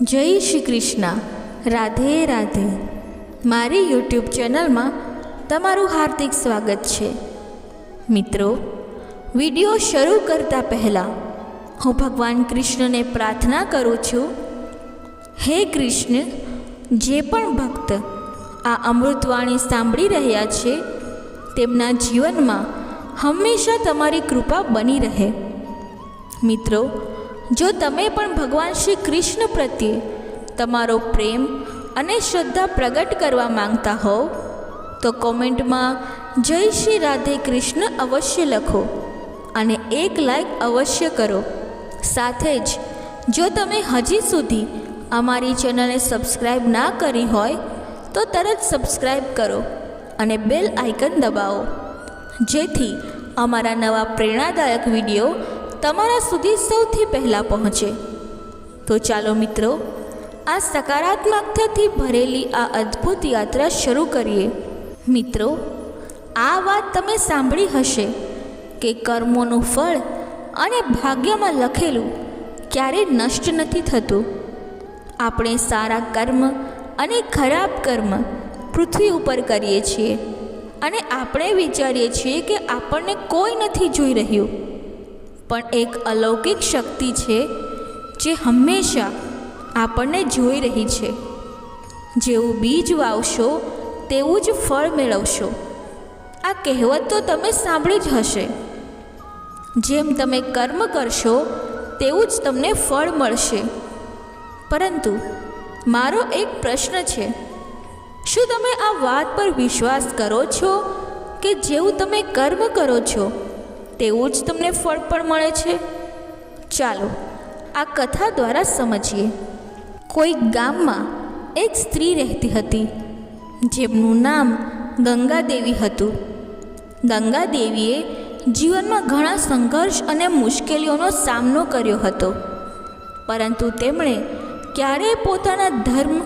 જય શ્રી કૃષ્ણ, રાધે રાધે. મારી યુટ્યુબ ચેનલમાં તમારું હાર્દિક સ્વાગત છે. મિત્રો, વિડીયો શરૂ કરતાં પહેલાં હું ભગવાન કૃષ્ણને પ્રાર્થના કરું છું, હે કૃષ્ણ, જે પણ ભક્ત આ અમૃતવાણી સાંભળી રહ્યા છે તેમના જીવનમાં હંમેશા તમારી કૃપા બની રહે. મિત્રો, જો તમે પણ ભગવાન શ્રી કૃષ્ણ પ્રત્યે તમારો પ્રેમ અને શ્રદ્ધા પ્રગટ કરવા માંગતા હો તો કોમેન્ટમાં જય શ્રી રાધે કૃષ્ણ અવશ્ય લખો અને એક લાઈક અવશ્ય કરો. સાથે જ જો તમે હજી સુધી અમારી ચેનલને સબસ્ક્રાઈબ ના કરી હોય તો તરત સબસ્ક્રાઈબ કરો અને બેલ આઇકન દબાવો, જેથી અમારા નવા પ્રેરણાદાયક વિડીયો તમારા સુધી સૌથી પહેલાં પહોંચે. તો ચાલો મિત્રો, આ સકારાત્મકતાથી ભરેલી આ અદ્ભુત યાત્રા શરૂ કરીએ. મિત્રો, આ વાત તમે સાંભળી હશે કે કર્મોનું ફળ અને ભાગ્યમાં લખેલું ક્યારેય નષ્ટ નથી થતું. આપણે સારા કર્મ અને ખરાબ કર્મ પૃથ્વી ઉપર કરીએ છીએ અને આપણે વિચારીએ છીએ કે આપણને કોઈ નથી જોઈ રહ્યું, પણ એક અલૌકિક શક્તિ છે જે હંમેશા આપણને જોઈ રહી છે. જેવું બીજ વાવશો તેવું જ ફળ મેળવશો. આ કહેવત તો તમે સાંભળી જ હશે. જેમ તમે કર્મ કરશો તેવું જ તમને ફળ મળશે. પરંતુ મારો એક પ્રશ્ન છે, શું તમે આ વાત પર વિશ્વાસ કરો છો કે જેવું તમે કર્મ કરો છો તેવું જ તમને ફળ પણ મળે છે? ચાલો આ કથા દ્વારા સમજીએ. કોઈ ગામમાં એક સ્ત્રી રહેતી હતી જેમનું નામ ગંગાદેવી હતું. ગંગાદેવીએ જીવનમાં ઘણા સંઘર્ષ અને મુશ્કેલીઓનો સામનો કર્યો હતો, પરંતુ તેમણે ક્યારેય પોતાના ધર્મ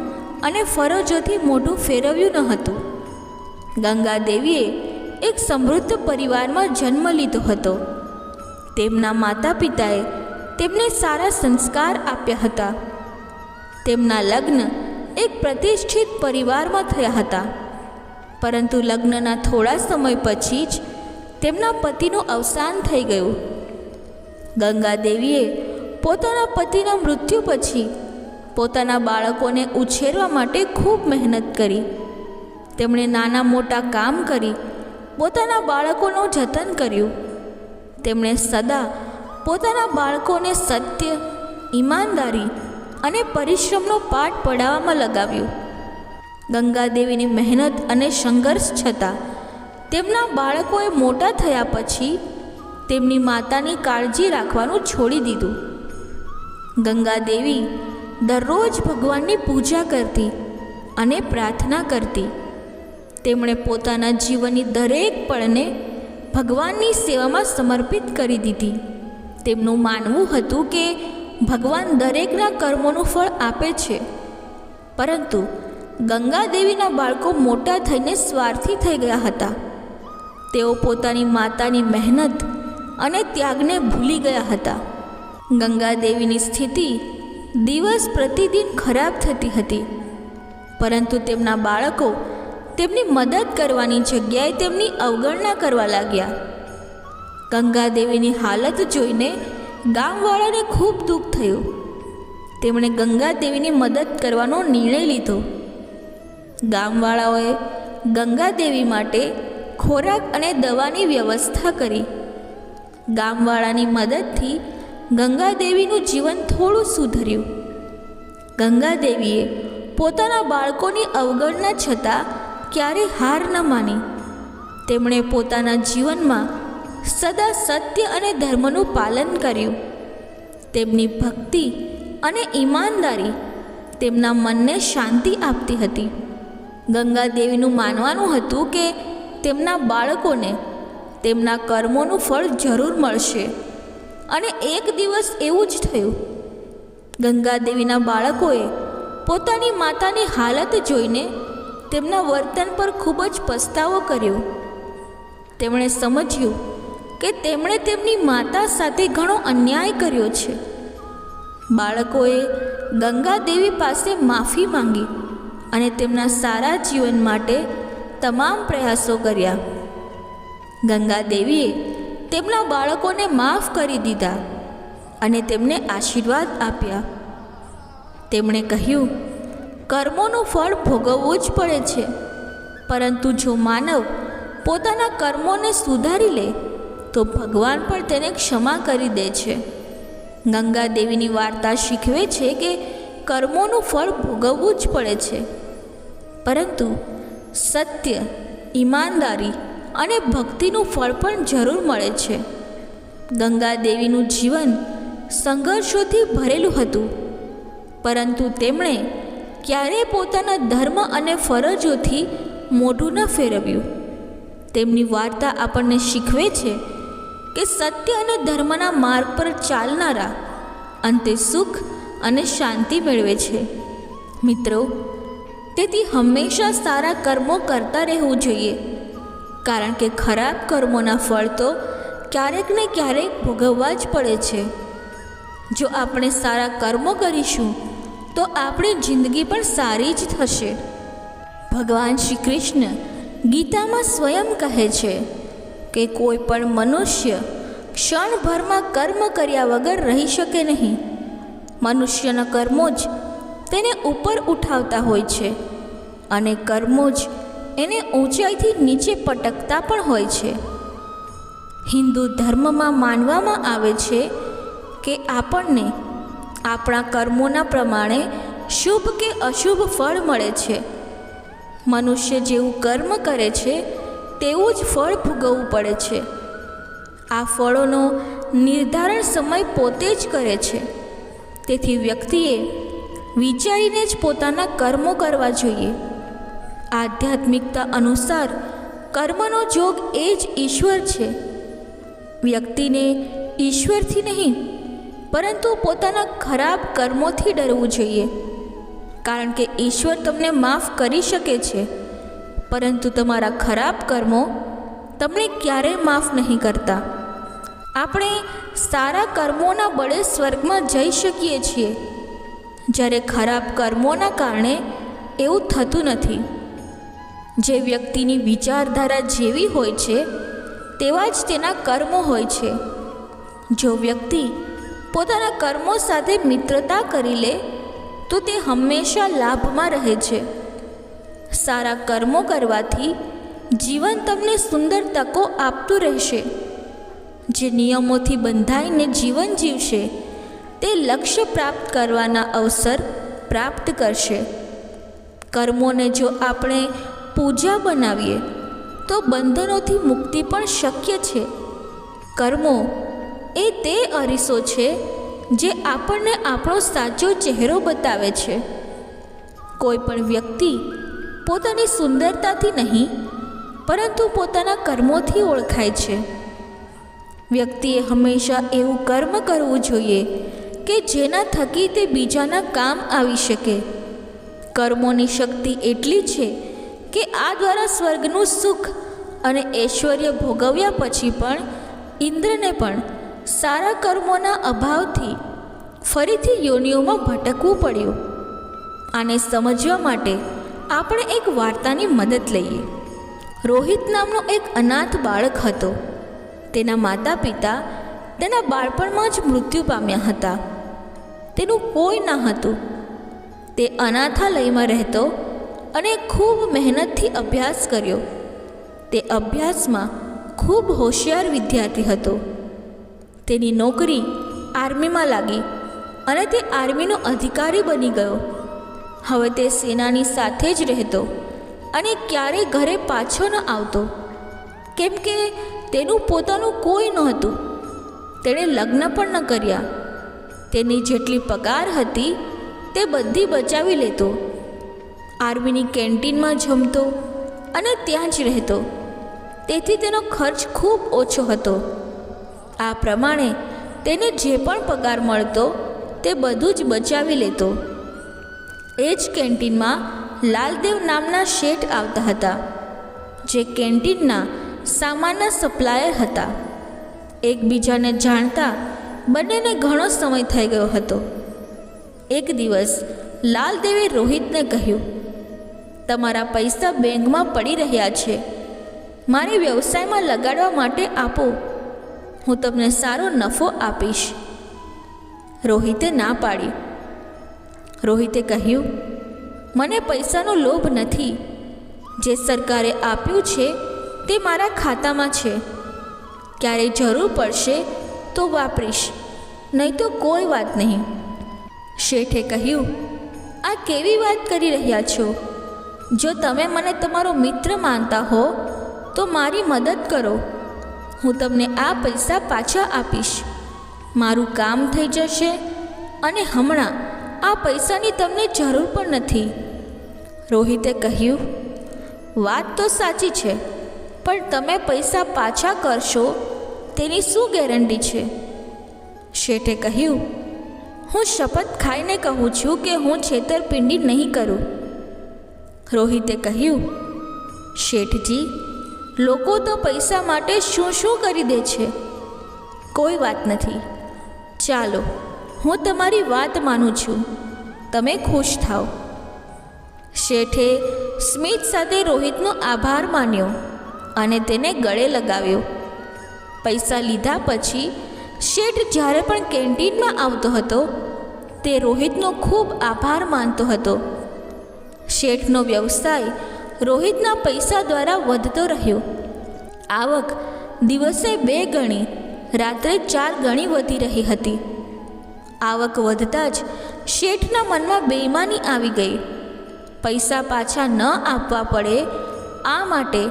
અને ફરજોથી મોઢું ફેરવ્યું ન હતું. ગંગાદેવીએ એક સમૃદ્ધ પરિવારમાં જન્મ લીધો હતો. તેમના માતા પિતાએ તેમને સારા સંસ્કાર આપ્યા હતા. તેમના લગ્ન એક પ્રતિષ્ઠિત પરિવારમાં થયા હતા, પરંતુ લગ્નના થોડા સમય પછી જ તેમના પતિનું અવસાન થઈ ગયું. ગંગાદેવીએ પોતાના પતિના મૃત્યુ પછી પોતાના બાળકોને ઉછેરવા માટે ખૂબ મહેનત કરી. તેમણે નાના મોટા કામ કરી પોતાના બાળકોનું જતન કર્યું. તેમણે સદા પોતાના બાળકોને સત્ય, ઈમાનદારી અને પરિશ્રમનો પાઠ પઢાવવામાં લગાવ્યું. ગંગાદેવીની મહેનત અને સંઘર્ષ છતાં તેમના બાળકોએ મોટા થયા પછી તેમની માતાની કાળજી રાખવાનું છોડી દીધું. ગંગાદેવી દરરોજ ભગવાનની પૂજા કરતી અને પ્રાર્થના કરતી. તેમણે પોતાના જીવનની દરેક પળને ભગવાનની સેવામાં સમર્પિત કરી દીધી. તેમનું માનવું હતું કે ભગવાન દરેકના કર્મોનું ફળ આપે છે, પરંતુ ગંગાદેવીના બાળકો મોટા થઈને સ્વાર્થી થઈ ગયા હતા. તેઓ પોતાની માતાની મહેનત અને ત્યાગને ભૂલી ગયા હતા. ગંગાદેવીની સ્થિતિ દિવસ પ્રતિદિન ખરાબ થતી હતી, પરંતુ તેમના બાળકો તેમની મદદ કરવાની જગ્યાએ તેમની અવગણના કરવા લાગ્યા. ગંગાદેવીની હાલત જોઈને ગામવાળાને ખૂબ દુઃખ થયું. તેમણે ગંગાદેવીની મદદ કરવાનો નિર્ણય લીધો. ગામવાળાઓએ ગંગાદેવી માટે ખોરાક અને દવાની વ્યવસ્થા કરી. ગામવાળાની મદદથી ગંગાદેવીનું જીવન થોડું સુધર્યું. ગંગાદેવીએ પોતાના બાળકોની અવગણના છતાં ક્યારેય હાર ન માની. તેમણે પોતાના જીવનમાં સદા સત્ય અને ધર્મનું પાલન કર્યું. તેમની ભક્તિ અને ઈમાનદારી તેમના મનને શાંતિ આપતી હતી. ગંગાદેવીનું માનવાનું હતું કે તેમના બાળકોને તેમના કર્મોનું ફળ જરૂર મળશે, અને એક દિવસ એવું જ થયું. ગંગાદેવીના બાળકોએ પોતાની માતાની હાલત જોઈને તેમના વર્તન પર ખૂબ જ પસ્તાવો કર્યો. તેમણે સમજ્યું કે તેમણે તેમની માતા સાથે ઘણો અન્યાય કર્યો છે. બાળકોએ ગંગાદેવી પાસે માફી માંગી અને તેમના સારા જીવન માટે તમામ પ્રયાસો કર્યા. ગંગાદેવીએ તેમના બાળકોને માફ કરી દીધા અને તેમને આશીર્વાદ આપ્યા. તેમણે કહ્યું, કર્મોનું ફળ ભોગવવું જ પડે છે, પરંતુ જો માનવ પોતાના કર્મોને સુધારી લે તો ભગવાન પણ તેને ક્ષમા કરી દે છે. ગંગાદેવીની વાર્તા શીખવે છે કે કર્મોનું ફળ ભોગવવું જ પડે છે, પરંતુ સત્ય, ઈમાનદારી અને ભક્તિનું ફળ પણ જરૂર મળે છે. ગંગાદેવીનું જીવન સંઘર્ષોથી ભરેલું હતું, પરંતુ તેમણે ક્યારેય પોતાના ધર્મ અને ફરજોથી મોઢું ન ફેરવ્યું. તેમની વાર્તા આપણને શીખવે છે કે સત્ય અને ધર્મના માર્ગ પર ચાલનારા અંતે સુખ અને શાંતિ મેળવે છે. મિત્રો, તેથી હંમેશા સારા કર્મો કરતા રહેવું જોઈએ, કારણ કે ખરાબ કર્મોના ફળ તો ક્યારેક ને ક્યારેક ભોગવવા જ પડે છે. જો આપણે સારા કર્મો કરીશું તો આપણી જિંદગી પણ સારી જ થશે. ભગવાન શ્રી કૃષ્ણ ગીતામાં સ્વયં કહે છે કે કોઈ પણ મનુષ્ય ક્ષણભરમાં કર્મ કર્યા વગર રહી શકે નહીં. મનુષ્યના કર્મો જ તેને ઉપર ઉઠાવતા હોય છે અને કર્મો જ એને ઊંચાઈથી નીચે પટકતા પણ હોય છે. હિન્દુ ધર્મમાં માનવામાં આવે છે કે આપણને આપણા કર્મોના પ્રમાણે શુભ કે અશુભ ફળ મળે છે. મનુષ્ય જેવું કર્મ કરે છે તેવું જ ફળ ભોગવવું પડે છે. આ ફળોનો નિર્ધારણ સમય પોતે જ કરે છે. તેથી વ્યક્તિએ વિચારીને જ પોતાના કર્મો કરવા જોઈએ. આધ્યાત્મિકતા અનુસાર કર્મનો જોગ એ જ ઈશ્વર છે. વ્યક્તિને ઈશ્વરથી નહીં, પરંતુ પોતાના ખરાબ કર્મોથી ડરવું જોઈએ, કારણ કે ઈશ્વર તમને માફ કરી શકે છે, પરંતુ તમારા ખરાબ કર્મો તમને ક્યારેય માફ નહીં કરતા. આપણે સારા કર્મોના બળે સ્વર્ગમાં જઈ શકીએ છીએ, જ્યારે ખરાબ કર્મોના કારણે એવું થતું નથી. જે વ્યક્તિની વિચારધારા જેવી હોય છે તેવા જ તેના કર્મો હોય છે. જો વ્યક્તિ પોતાના કર્મો સાથે મિત્રતા કરી લે તો તે હંમેશા લાભમાં રહે છે. સારા કર્મો કરવાથી જીવન તમને સુંદર તકો આપતું રહેશે. જે નિયમોથી બંધાઈને જીવન જીવશે તે લક્ષ્ય પ્રાપ્ત કરવાના અવસર પ્રાપ્ત કરશે. કર્મોને જો આપણે પૂજા બનાવીએ તો બંધનોથી મુક્તિ પણ શક્ય છે. કર્મો એ તે અરીસો છે જે આપણને આપણો સાચો ચહેરો બતાવે છે. કોઈ પણ વ્યક્તિ પોતાની સુંદરતાથી નહીં, પરંતુ પોતાના કર્મોથી ઓળખાય છે. વ્યક્તિએ હંમેશા એવું કર્મ કરવું જોઈએ કે જેના થકી તે બીજાના કામ આવી શકે. કર્મોની શક્તિ એટલી છે કે આ દ્વારા સ્વર્ગનું સુખ અને ઐશ્વર્ય ભોગવ્યા પછી પણ ઇન્દ્રને પણ સારા કર્મોના અભાવથી ફરીથી યોનિઓમાં ભટકવું પડ્યું. આને સમજવા માટે આપણે એક વાર્તાની મદદ લઈએ. રોહિત નામનો એક અનાથ બાળક હતો. તેના માતા પિતા તેના બાળપણમાં જ મૃત્યુ પામ્યા હતા. તેનું કોઈ ન હતું. તે અનાથાલયમાં રહેતો અને ખૂબ મહેનતથી અભ્યાસ કર્યો. તે અભ્યાસમાં ખૂબ હોશિયાર વિદ્યાર્થી હતો. તેની નોકરી આર્મીમાં લાગી અને તે આર્મીનો અધિકારી બની ગયો. હવે તે સેનાની સાથે જ રહેતો અને ક્યારેય ઘરે પાછો ન આવતો, કેમ કે તેનું પોતાનું કોઈ નહોતું. તેણે લગ્ન પણ ન કર્યા. તેની જેટલી પગાર હતી તે બધી બચાવી લેતો. આર્મીની કેન્ટીનમાં જમતો અને ત્યાં જ રહેતો. તેથી તેનો ખર્ચ ખૂબ ઓછો હતો. આ પ્રમાણે તેને જે પણ પગાર મળતો તે બધું જ બચાવી લેતો. એ જ કેન્ટીનમાં લાલદેવ નામના શેઠ આવતા હતા, જે કેન્ટીનના સામાનના સપ્લાયર હતા. એકબીજાને જાણતા બંનેને ઘણો સમય થઈ ગયો હતો. એક દિવસ લાલદેવે રોહિતને કહ્યું, તમારા પૈસા બેંકમાં પડી રહ્યા છે, મારી વ્યવસાયમાં લગાડવા માટે આપો, હું તમને સારો નફો આપીશ. રોહિતે ના પાડી. રોહિતે કહ્યું, મને પૈસાનો લોભ નથી. જે સરકારે આપ્યું છે તે મારા ખાતામાં છે. ક્યારે જરૂર પડશે તો વાપરીશ, નહીં તો કોઈ વાત નહીં. શેઠે કહ્યું, આ કેવી વાત કરી રહ્યા છો? જો તમે મને તમારો મિત્ર માનતા હો તો મારી મદદ કરો. હું તમને આ પૈસા પાછા આપીશ. મારું કામ થઈ જશે અને હમણાં આ પૈસાની તમને જરૂર પણ નથી. રોહિતે કહ્યું, વાત તો સાચી છે, પણ તમે પૈસા પાછા કરશો તેની શું ગેરંટી છે? શેઠે કહ્યું, હું શપથ ખાઈને કહું છું કે હું છેતરપિંડી નહીં કરું. રોહિતે કહ્યું, શેઠજી, લોકો તો પૈસા માટે શું શું કરી દે છે. કોઈ વાત નથી, ચાલો હું તમારી વાત માનું છું, તમે ખુશ થાઓ. શેઠે સ્મિત સાથે રોહિતનો આભાર માન્યો અને તેને ગળે લગાવ્યો. પૈસા લીધા પછી શેઠ જ્યારે પણ કેન્ટીનમાં આવતો હતો તે રોહિતનો ખૂબ આભાર માનતો હતો. શેઠનો વ્યવસાય રોહિતના પૈસા દ્વારા વધતો રહ્યો. આવક દિવસે 2 ગણી, રાત્રે 4 ગણી વધી રહી હતી. આવક વધતા જ શેઠના મનમાં બેઈમાની આવી ગઈ. પૈસા પાછા ન આપવા પડે આ માટે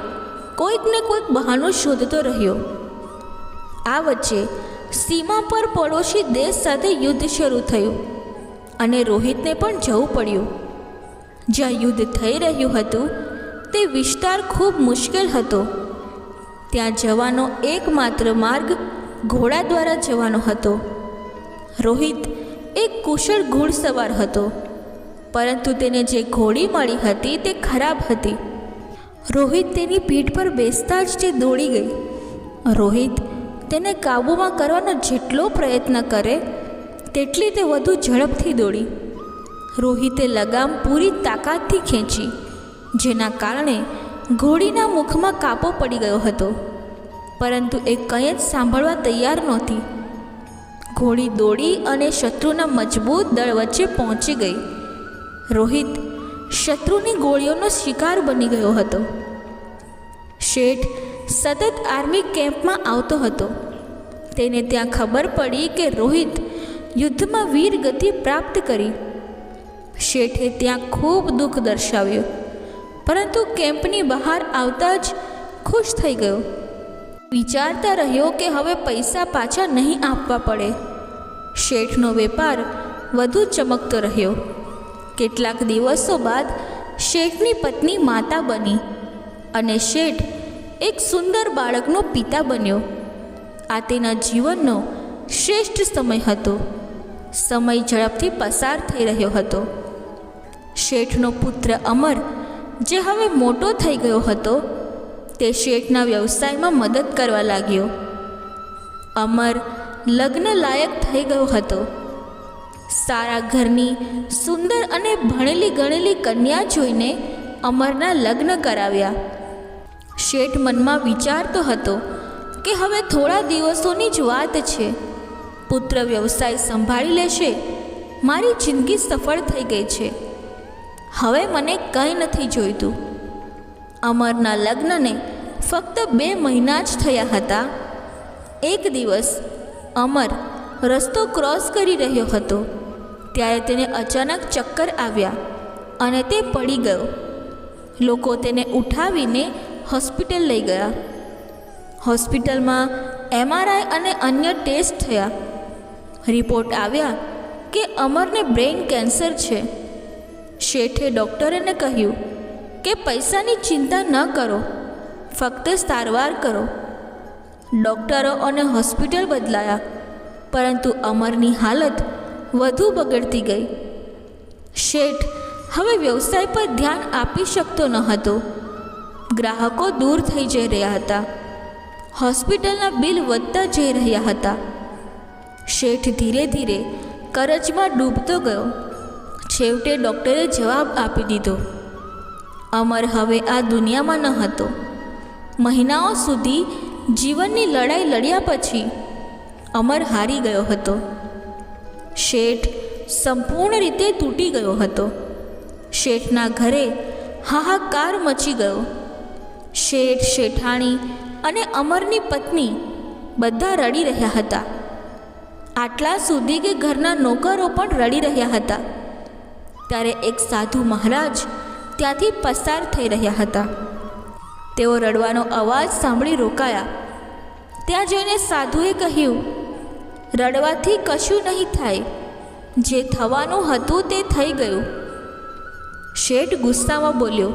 કોઈકને કોઈક બહાનું શોધતો રહ્યો. આ વચ્ચે સીમા પર પડોશી દેશ સાથે યુદ્ધ શરૂ થયું અને રોહિતને પણ જવું પડ્યું. જ્યાં યુદ્ધ થઈ રહ્યું હતું તે વિસ્તાર ખૂબ મુશ્કેલ હતો. ત્યાં જવાનો એકમાત્ર માર્ગ ઘોડા દ્વારા જવાનો હતો. રોહિત એક કુશળ ઘોડસવાર હતો, પરંતુ તેને જે ઘોડી મળી હતી તે ખરાબ હતી. રોહિત તેની પીઠ પર બેસતા જ તે દોડી ગઈ. રોહિત તેને કાબૂમાં કરવાનો જેટલો પ્રયત્ન કરે તેટલી તે વધુ ઝડપથી દોડી. રોહિતે લગામ પૂરી તાકાતથી ખેંચી, જેના કારણે ઘોડીના મુખમાં કાપો પડી ગયો હતો, પરંતુ એ કંઈ જ સાંભળવા તૈયાર નહોતી. ઘોડી દોડી અને શત્રુના મજબૂત દળ વચ્ચે પહોંચી ગઈ. રોહિત શત્રુની ગોળીઓનો શિકાર બની ગયો હતો. શેઠ સતત આર્મી કેમ્પમાં આવતો હતો. તેને ત્યાં ખબર પડી કે રોહિત યુદ્ધમાં વીરગતિ પ્રાપ્ત કરી. શેઠે ત્યાં ખૂબ દુઃખ દર્શાવ્યું, પરંતુ કેમ્પની બહાર આવતા જ ખુશ થઈ ગયો. વિચારતા રહ્યો કે હવે પૈસા પાછા નહીં આપવા પડે. શેઠનો વેપાર વધુ ચમકતો રહ્યો. કેટલાક દિવસો બાદ શેઠની પત્ની માતા બની અને શેઠ એક સુંદર બાળકનો પિતા બન્યો. આ તેના જીવનનો શ્રેષ્ઠ સમય હતો. સમય ઝડપથી પસાર થઈ રહ્યો હતો. શેઠનો પુત્ર અમર, જે હવે મોટો થઈ ગયો હતો, તે શેઠના વ્યવસાયમાં મદદ કરવા લાગ્યો. અમર લગ્ન લાયક થઈ ગયો હતો. સારા ઘરની સુંદર અને ભણેલી ગણેલી કન્યા જોઈને અમરના લગ્ન કરાવ્યા. શેઠ મનમાં વિચારતો હતો કે હવે થોડા દિવસોની જ વાત છે. પુત્ર વ્યવસાય સંભાળી લેશે, મારી જિંદગી સફળ થઈ ગઈ છે. હવે મને કંઈ નથી જોઈતું. અમરના લગ્નને ફક્ત 2 મહિના જ થયા હતા. એક દિવસ અમર રસ્તો ક્રોસ કરી રહ્યો હતો ત્યારે તેને અચાનક ચક્કર આવ્યા અને તે પડી ગયો. લોકો તેને ઉઠાવીને હોસ્પિટલ લઈ ગયા. હોસ્પિટલમાં MRI અને અન્ય ટેસ્ટ થયા. રિપોર્ટ આવ્યા કે અમરને બ્રેઇન કેન્સર છે. શેઠે ડૉક્ટરને કહ્યું કે પૈસાની ચિંતા ન કરો, ફક્ત સારવાર કરો. ડૉક્ટરો અને હોસ્પિટલ બદલાયા, પરંતુ અમરની હાલત વધુ બગડતી ગઈ. શેઠ હવે વ્યવસાય પર ધ્યાન આપી શકતો ન હતો. ગ્રાહકો દૂર થઈ જઈ રહ્યા હતા. હોસ્પિટલના બિલ વધતા જઈ રહ્યા હતા. શેઠ ધીરે ધીરે કરજમાં ડૂબતો ગયો. છેવટે ડૉક્ટરે જવાબ આપી દીધો. અમર હવે આ દુનિયામાં ન હતો. મહિનાઓ સુધી જીવનની લડાઈ લડ્યા પછી અમર હારી ગયો હતો. શેઠ સંપૂર્ણ રીતે તૂટી ગયો હતો. શેઠના ઘરે હાહાકાર મચી ગયો. શેઠ, શેઠાણી અને અમરની પત્ની બધા રડી રહ્યા હતા. આટલા સુધી કે ઘરના નોકરો પણ રડી રહ્યા હતા. ત્યારે એક સાધુ મહારાજ ત્યાંથી પસાર થઈ રહ્યા હતા. તેઓ રડવાનો અવાજ સાંભળી રોકાયા. ત્યાં જઈને સાધુએ કહ્યું, રડવાથી કશું નહીં થાય. જે થવાનું હતું તે થઈ ગયું. શેઠ ગુસ્સામાં બોલ્યો,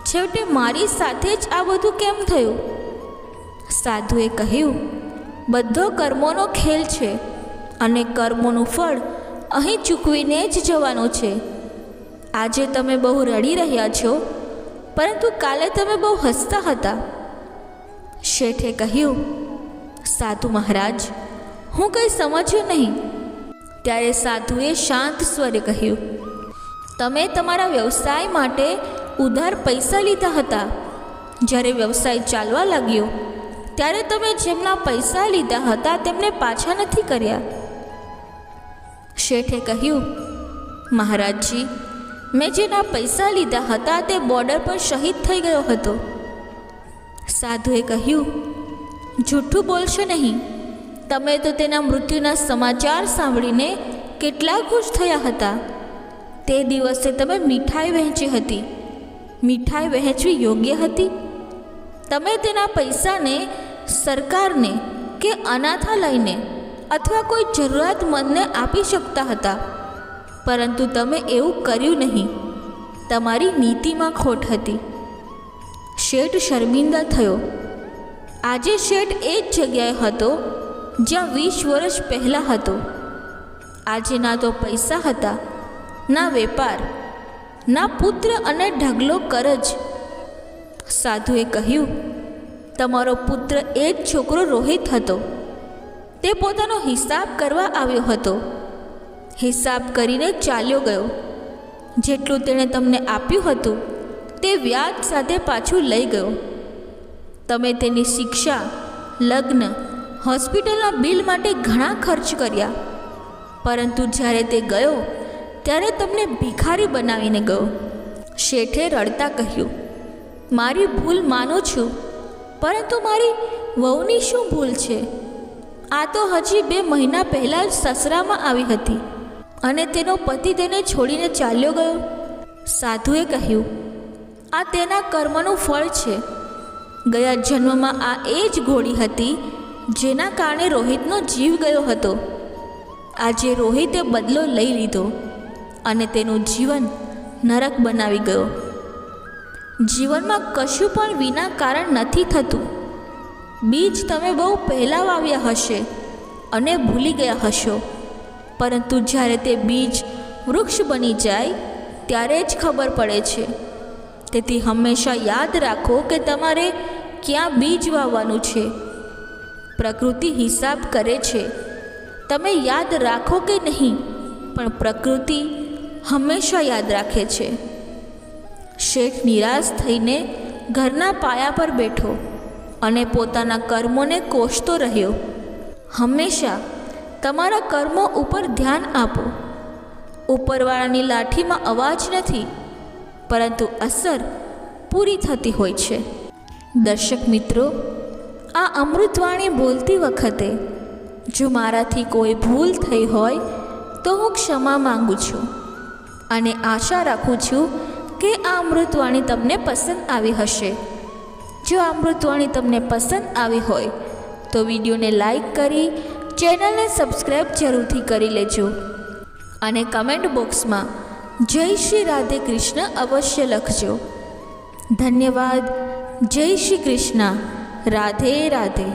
છેવટે મારી સાથે જ આ બધું કેમ થયું? સાધુએ કહ્યું, બધો કર્મોનો ખેલ છે અને કર્મોનું ફળ અહીં ચૂકવીને જ જવાનું છે. આજે તમે બહુ રડી રહ્યા છો, પરંતુ કાલે તમે બહુ હસતા હતા. શેઠે કહ્યું, સાધુ મહારાજ, હું કંઈ સમજ્યો નહીં. ત્યારે સાધુએ શાંત સ્વરે કહ્યું, તમે તમારા વ્યવસાય માટે ઉધાર પૈસા લીધા હતા. જ્યારે વ્યવસાય ચાલવા લાગ્યો ત્યારે તમે જેમના પૈસા લીધા હતા તેમને પાછા નથી કર્યા. શેઠે કહ્યું, મહારાજજી, મેં જેના પૈસા લીધા હતા તે બોર્ડર પર શહીદ થઈ ગયો હતો. સાધુએ કહ્યું, જૂઠું બોલશો નહીં. તમે તો તેના મૃત્યુના સમાચાર સાંભળીને કેટલા ખુશ થયા હતા. તે દિવસે તમે મીઠાઈ વહેંચી હતી. મીઠાઈ વહેંચવી યોગ્ય હતી? તમે તેના પૈસાને સરકારને કે અનાથાલયને અથવા કોઈ જરૂરિયાતમંદને આપી શકતા હતા, પરંતુ તમે એવું કર્યું નહીં. તમારી નીતિમાં ખોટ હતી. શેઠ શર્મિંદા થયો. આજે શેઠ એ જ જગ્યાએ હતો જ્યાં 20 વર્ષ પહેલાં હતો. આજે ના તો પૈસા હતા, ના વેપાર, ના પુત્ર અને ઢગલો કરજ. સાધુએ કહ્યું, તમારો પુત્ર એ જ છોકરો રોહિત હતો. તે પોતાનો હિસાબ કરવા આવ્યો હતો. હિસાબ કરીને ચાલ્યો ગયો. જેટલું તેણે તમને આપ્યું હતું તે વ્યાજ સાથે પાછું લઈ ગયો. તમે તેની શિક્ષા, લગ્ન, હોસ્પિટલના બિલ માટે ઘણા ખર્ચ કર્યા, પરંતુ જ્યારે તે ગયો ત્યારે તમને ભિખારી બનાવીને ગયો. શેઠે રડતા કહ્યું, મારી ભૂલ માનું છું, પરંતુ મારી વહુની શું ભૂલ છે? આ તો હજી 2 મહિના પહેલાં જ સસરામાં આવી હતી અને તેનો પતિ તેને છોડીને ચાલ્યો ગયો. સાધુએ કહ્યું, આ તેના કર્મનું ફળ છે. ગયા જન્મમાં આ એ જ ઘોડી હતી જેના કારણે રોહિતનો જીવ ગયો હતો. આજે રોહિતે બદલો લઈ લીધો અને તેનું જીવન નરક બનાવી ગયો. જીવનમાં કશું પણ વિના કારણ નથી થતું. બીજ તમે બહુ પહેલાં વાવ્યા હશે અને ભૂલી ગયા હશો, પરંતુ જ્યારે તે બીજ વૃક્ષ બની જાય ત્યારે જ ખબર પડે છે. તેથી હંમેશા યાદ રાખો કે તમારે ક્યાં બીજ વાવવાનું છે. પ્રકૃતિ હિસાબ કરે છે. તમે યાદ રાખો કે નહીં, પણ પ્રકૃતિ હંમેશા યાદ રાખે છે. શેઠ નિરાશ થઈને ઘરના પાયા પર બેઠો અને પોતાના કર્મોને કોસતો રહ્યો. હંમેશા તમારા કર્મો ઉપર ધ્યાન આપો. ઉપરવાળાની લાઠીમાં અવાજ નથી, પરંતુ અસર પૂરી થતી હોય છે. દર્શક મિત્રો, આ અમૃતવાણી બોલતી વખતે જો મારાથી કોઈ ભૂલ થઈ હોય તો હું ક્ષમા માંગુ છું અને આશા રાખું છું કે આ અમૃતવાણી તમને પસંદ આવી હશે. જો આ અમૃતવાણી તમને પસંદ આવી હોય તો વિડીયોને લાઈક કરી ચેનલને સબસ્ક્રાઈબ જરૂરથી કરી લેજો અને કમેન્ટ બોક્સમાં જય શ્રી રાધે કૃષ્ણ અવશ્ય લખજો. ધન્યવાદ. જય શ્રી કૃષ્ણ. રાધે રાધે.